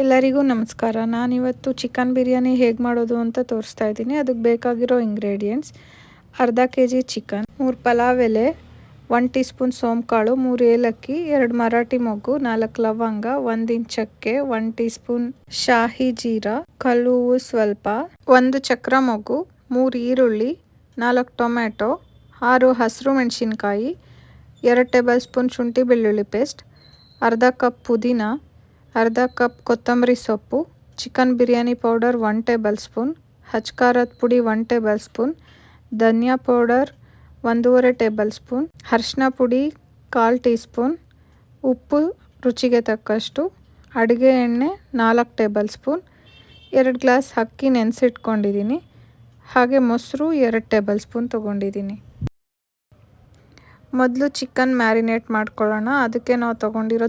ಎಲ್ಲರಿಗೂ ನಮಸ್ಕಾರ. ನಾನಿವತ್ತು ಚಿಕನ್ ಬಿರಿಯಾನಿ ಹೇಗೆ ಮಾಡೋದು ಅಂತ ತೋರಿಸ್ತಾ ಇದ್ದೀನಿ. ಅದಕ್ಕೆ ಬೇಕಾಗಿರೋ ಇಂಗ್ರೀಡಿಯೆಂಟ್ಸ್: ಅರ್ಧ ಕೆಜಿ ಚಿಕನ್, 3 ಪಲಾವ್ ಎಲೆ, 1 ಟೀ ಸ್ಪೂನ್ ಸೋಂಕಾಳು, 3 ಏಲಕ್ಕಿ, 2 ಮರಾಠಿ ಮೊಗ್ಗು, 4 ಲವಂಗ, 1 ಇಂಚ್ ಚಕ್ಕೆ, 1 ಟೀ ಸ್ಪೂನ್ ಶಾಹಿ ಜೀರಾ, ಕಲ್ಲು ಹೂವು ಸ್ವಲ್ಪ, 1 ಚಕ್ರ ಮೊಗ್ಗು, 3 ಈರುಳ್ಳಿ, 4 ಟೊಮ್ಯಾಟೊ, 6 ಹಸಿರು ಮೆಣಸಿನ್ಕಾಯಿ, 2 ಟೇಬಲ್ ಸ್ಪೂನ್ ಶುಂಠಿ ಬೆಳ್ಳುಳ್ಳಿ ಪೇಸ್ಟ್, ಅರ್ಧ ಕಪ್ ಪುದೀನ, ಅರ್ಧ ಕಪ್ ಕೊತ್ತಂಬರಿ ಸೊಪ್ಪು, chicken biryani powder 1 table spoon, ಖಾರದ ಪುಡಿ 1 ಟೇಬಲ್ ಸ್ಪೂನ್, ಧನಿಯಾ ಪೌಡರ್ 1.5 ಟೇಬಲ್ ಸ್ಪೂನ್, ಅರಿಶಿನ ಪುಡಿ 1/4 ಟೀ ಸ್ಪೂನ್, ಉಪ್ಪು ರುಚಿಗೆ ತಕ್ಕಷ್ಟು, ಅಡುಗೆ ಎಣ್ಣೆ 4 ಟೇಬಲ್ ಸ್ಪೂನ್, 2 ಗ್ಲಾಸ್ ಅಕ್ಕಿ ನೆನೆಸಿಟ್ಕೊಂಡಿದ್ದೀನಿ, ಹಾಗೆ ಮೊಸರು 2 ಟೇಬಲ್ ಸ್ಪೂನ್ ತೊಗೊಂಡಿದ್ದೀನಿ. ಮೊದಲು ಚಿಕನ್ ಮ್ಯಾರಿನೇಟ್ ಮಾಡ್ಕೊಳ್ಳೋಣ. ಅದಕ್ಕೆ ನಾವು ತೊಗೊಂಡಿರೋ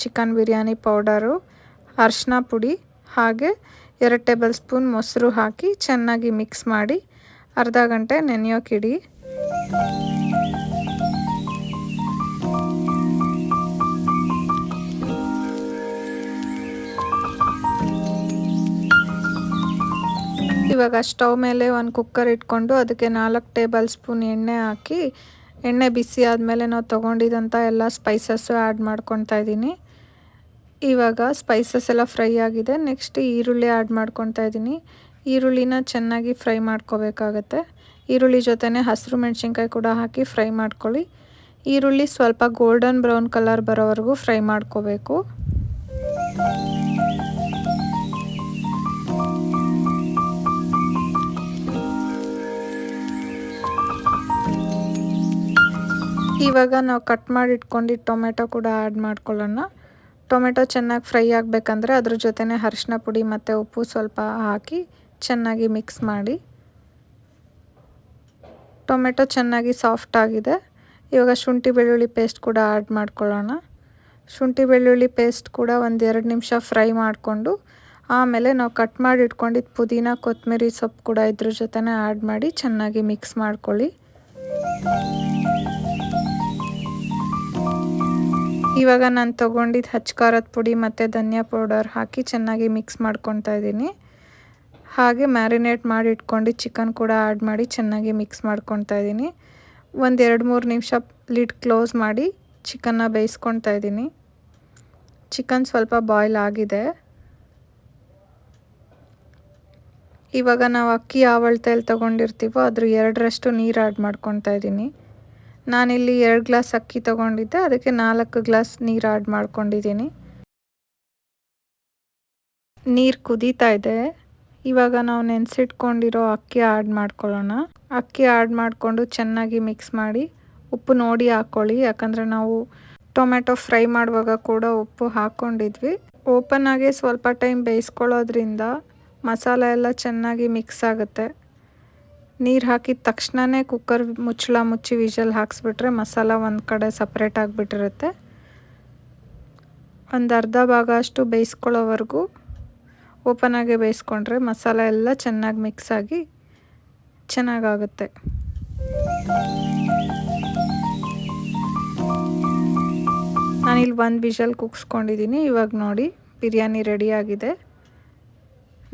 ಚಿಕನ್ ಬಿರಿಯಾನಿ ಪೌಡರು, ಅರಿಶಿನ ಪುಡಿ ಹಾಗೆ 2 ಟೇಬಲ್ ಸ್ಪೂನ್ ಮೊಸರು ಹಾಕಿ ಚೆನ್ನಾಗಿ ಮಿಕ್ಸ್ ಮಾಡಿ ಅರ್ಧ ಗಂಟೆ ನೆನೆಯೋಕ್ಕಿಡಿ. ಇವಾಗ ಸ್ಟವ್ ಮೇಲೆ ಒಂದು ಕುಕ್ಕರ್ ಇಟ್ಕೊಂಡು ಅದಕ್ಕೆ 4 ಟೇಬಲ್ ಸ್ಪೂನ್ ಎಣ್ಣೆ ಹಾಕಿ, ಎಣ್ಣೆ ಬಿಸಿ ಆದಮೇಲೆ ನಾವು ತೊಗೊಂಡಿದ್ದಂಥ ಎಲ್ಲ ಸ್ಪೈಸಸ್ಸು ಆ್ಯಡ್ ಮಾಡ್ಕೊತಾ ಇದ್ದೀನಿ. ಇವಾಗ ಸ್ಪೈಸಸ್ ಎಲ್ಲ ಫ್ರೈ ಆಗಿದೆ. ನೆಕ್ಸ್ಟ್ ಈರುಳ್ಳಿ ಆ್ಯಡ್ ಮಾಡ್ಕೊತಾ ಇದ್ದೀನಿ. ಈರುಳ್ಳಿನ ಚೆನ್ನಾಗಿ ಫ್ರೈ ಮಾಡ್ಕೋಬೇಕಾಗತ್ತೆ. ಈರುಳ್ಳಿ ಜೊತೆನೇ ಹಸಿರು ಮೆಣಸಿನ್ಕಾಯಿ ಕೂಡ ಹಾಕಿ ಫ್ರೈ ಮಾಡ್ಕೊಳ್ಳಿ. ಈರುಳ್ಳಿ ಸ್ವಲ್ಪ ಗೋಲ್ಡನ್ ಬ್ರೌನ್ ಕಲರ್ ಬರೋವರೆಗೂ ಫ್ರೈ ಮಾಡ್ಕೋಬೇಕು. ಇವಾಗ ನಾವು ಕಟ್ ಮಾಡಿ ಇಟ್ಕೊಂಡಿದ್ದು ಟೊಮೆಟೊ ಕೂಡ ಆ್ಯಡ್ ಮಾಡ್ಕೊಳ್ಳೋಣ. ಟೊಮೆಟೊ ಚೆನ್ನಾಗಿ ಫ್ರೈ ಆಗಬೇಕಂದ್ರೆ ಅದ್ರ ಜೊತೆನೇ ಅರಿಶಿನ ಪುಡಿ ಮತ್ತು ಉಪ್ಪು ಸ್ವಲ್ಪ ಹಾಕಿ ಚೆನ್ನಾಗಿ ಮಿಕ್ಸ್ ಮಾಡಿ. ಟೊಮೆಟೊ ಚೆನ್ನಾಗಿ ಸಾಫ್ಟ್ ಆಗಿದೆ. ಇವಾಗ ಶುಂಠಿ ಬೆಳ್ಳುಳ್ಳಿ ಪೇಸ್ಟ್ ಕೂಡ ಆ್ಯಡ್ ಮಾಡ್ಕೊಳ್ಳೋಣ. ಶುಂಠಿ ಬೆಳ್ಳುಳ್ಳಿ ಪೇಸ್ಟ್ ಕೂಡ 1-2 ನಿಮಿಷ ಫ್ರೈ ಮಾಡಿಕೊಂಡು ಆಮೇಲೆ ನಾವು ಕಟ್ ಮಾಡಿ ಇಟ್ಕೊಂಡಿದ್ದು ಪುದೀನ ಕೊತ್ತಂಬರಿ ಸೊಪ್ಪು ಕೂಡ ಇದ್ರ ಜೊತೆನೇ ಆ್ಯಡ್ ಮಾಡಿ ಚೆನ್ನಾಗಿ ಮಿಕ್ಸ್ ಮಾಡ್ಕೊಳ್ಳಿ. ಇವಾಗ ನಾನು ತೊಗೊಂಡಿದ್ದು ಖಾರದ ಪುಡಿ ಮತ್ತು ಧನಿಯಾ ಪೌಡರ್ ಹಾಕಿ ಚೆನ್ನಾಗಿ ಮಿಕ್ಸ್ ಮಾಡ್ಕೊತಾ ಇದ್ದೀನಿ. ಹಾಗೆ ಮ್ಯಾರಿನೇಟ್ ಮಾಡಿ ಇಟ್ಕೊಂಡಿದ್ದು ಚಿಕನ್ ಕೂಡ ಆ್ಯಡ್ ಮಾಡಿ ಚೆನ್ನಾಗಿ ಮಿಕ್ಸ್ ಮಾಡ್ಕೊತಾ ಇದ್ದೀನಿ. 1-2-3 ನಿಮಿಷ ಲಿಡ್ ಕ್ಲೋಸ್ ಮಾಡಿ ಚಿಕನ್ನ ಬೇಯಿಸ್ಕೊತಾ ಇದ್ದೀನಿ. ಚಿಕನ್ ಸ್ವಲ್ಪ ಬಾಯ್ಲ್ ಆಗಿದೆ. ಇವಾಗ ನಾವು ಅಕ್ಕಿ ಯಾವ ಅಳತೆಯಲ್ಲಿ ತೊಗೊಂಡಿರ್ತೀವೋ ಅದ್ರ 2ರಷ್ಟು ನೀರು ಆ್ಯಡ್ ಮಾಡ್ಕೊತಾ ಇದ್ದೀನಿ. ನಾನಿಲ್ಲಿ 2 ಗ್ಲಾಸ್ ಅಕ್ಕಿ ತೊಗೊಂಡಿದ್ದೆ, ಅದಕ್ಕೆ 4 ಗ್ಲಾಸ್ ನೀರು ಆ್ಯಡ್ ಮಾಡ್ಕೊಂಡಿದ್ದೀನಿ. ನೀರು ಕುದೀತಾ ಇದೆ. ಇವಾಗ ನಾವು ನೆನೆಸಿಟ್ಕೊಂಡಿರೋ ಅಕ್ಕಿ ಆ್ಯಡ್ ಮಾಡ್ಕೊಳ್ಳೋಣ. ಅಕ್ಕಿ ಆ್ಯಡ್ ಮಾಡಿಕೊಂಡು ಚೆನ್ನಾಗಿ ಮಿಕ್ಸ್ ಮಾಡಿ ಉಪ್ಪು ನೋಡಿ ಹಾಕ್ಕೊಳ್ಳಿ, ಯಾಕಂದರೆ ನಾವು ಟೊಮೆಟೊ ಫ್ರೈ ಮಾಡುವಾಗ ಕೂಡ ಉಪ್ಪು ಹಾಕ್ಕೊಂಡಿದ್ವಿ. ಓಪನ್ ಆಗಿ ಸ್ವಲ್ಪ ಟೈಮ್ ಬೇಯಿಸ್ಕೊಳ್ಳೋದ್ರಿಂದ ಮಸಾಲೆ ಎಲ್ಲ ಚೆನ್ನಾಗಿ ಮಿಕ್ಸ್ ಆಗುತ್ತೆ. ನೀರು ಹಾಕಿದ ತಕ್ಷಣವೇ ಕುಕ್ಕರ್ ಮುಚ್ಚಳ ಮುಚ್ಚಿ ವಿಷಲ್ ಹಾಕ್ಸ್ಬಿಟ್ರೆ ಮಸಾಲ ಒಂದು ಕಡೆ ಸಪ್ರೇಟ್ ಆಗಿಬಿಟ್ಟಿರುತ್ತೆ. ಒಂದು ಅರ್ಧ ಭಾಗ ಅಷ್ಟು ಬೇಯಿಸ್ಕೊಳ್ಳೋವರೆಗೂ ಓಪನ್ ಆಗಿ ಬೇಯಿಸ್ಕೊಂಡ್ರೆ ಮಸಾಲ ಎಲ್ಲ ಚೆನ್ನಾಗಿ ಮಿಕ್ಸ್ ಆಗಿ ಚೆನ್ನಾಗಾಗುತ್ತೆ. ನಾನಿಲ್ಲಿ 1 ವಿಷಲ್ ಕೂಗಿಸ್ಕೊಂಡಿದ್ದೀನಿ. ಇವಾಗ ನೋಡಿ ಬಿರಿಯಾನಿ ರೆಡಿಯಾಗಿದೆ.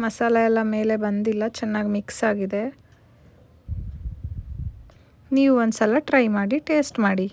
ಮಸಾಲ ಎಲ್ಲ ಮೇಲೆ ಬಂದಿಲ್ಲ, ಚೆನ್ನಾಗಿ ಮಿಕ್ಸ್ ಆಗಿದೆ. ನೀವು ಒಂದು ಸಲ ಟ್ರೈ ಮಾಡಿ ಟೇಸ್ಟ್ ಮಾಡಿ.